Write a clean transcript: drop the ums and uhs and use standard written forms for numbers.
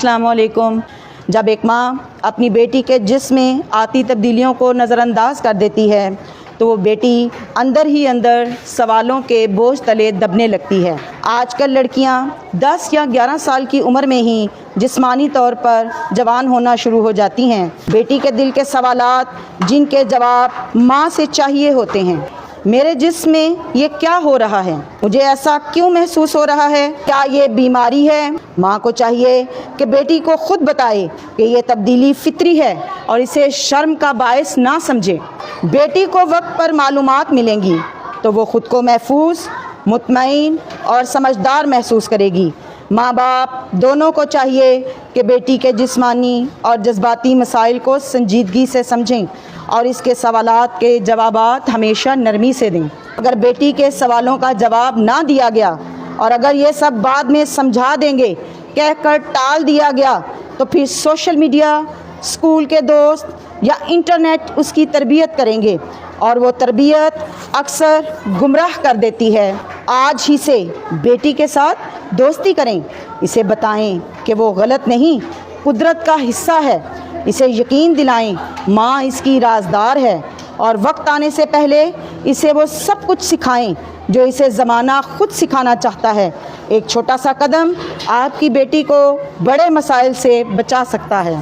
السلام علیکم۔ جب ایک ماں اپنی بیٹی کے جسم میں آتی تبدیلیوں کو نظر انداز کر دیتی ہے تو وہ بیٹی اندر ہی اندر سوالوں کے بوجھ تلے دبنے لگتی ہے۔ آج کل لڑکیاں 10 یا 11 سال کی عمر میں ہی جسمانی طور پر جوان ہونا شروع ہو جاتی ہیں۔ بیٹی کے دل کے سوالات جن کے جواب ماں سے چاہیے ہوتے ہیں۔ میرے جسم میں یہ کیا ہو رہا ہے؟ مجھے ایسا کیوں محسوس ہو رہا ہے؟ کیا یہ بیماری ہے؟ ماں کو چاہیے کہ بیٹی کو خود بتائے کہ یہ تبدیلی فطری ہے اور اسے شرم کا باعث نہ سمجھے۔ بیٹی کو وقت پر معلومات ملیں گی تو وہ خود کو محفوظ، مطمئن اور سمجھدار محسوس کرے گی۔ ماں باپ دونوں کو چاہیے کہ بیٹی کے جسمانی اور جذباتی مسائل کو سنجیدگی سے سمجھیں اور اس کے سوالات کے جوابات ہمیشہ نرمی سے دیں۔ اگر بیٹی کے سوالوں کا جواب نہ دیا گیا اور اگر یہ سب بعد میں سمجھا دیں گے، کہہ کر ٹال دیا گیا، تو پھر سوشل میڈیا، اسکول کے دوست یا انٹرنیٹ اس کی تربیت کریں گے اور وہ تربیت اکثر گمراہ کر دیتی ہے۔ آج ہی سے بیٹی کے ساتھ دوستی کریں، اسے بتائیں کہ وہ غلط نہیں، قدرت کا حصہ ہے، اسے یقین دلائیں ماں اس کی رازدار ہے، اور وقت آنے سے پہلے اسے وہ سب کچھ سکھائیں جو اسے زمانہ خود سکھانا چاہتا ہے۔ ایک چھوٹا سا قدم آپ کی بیٹی کو بڑے مسائل سے بچا سکتا ہے۔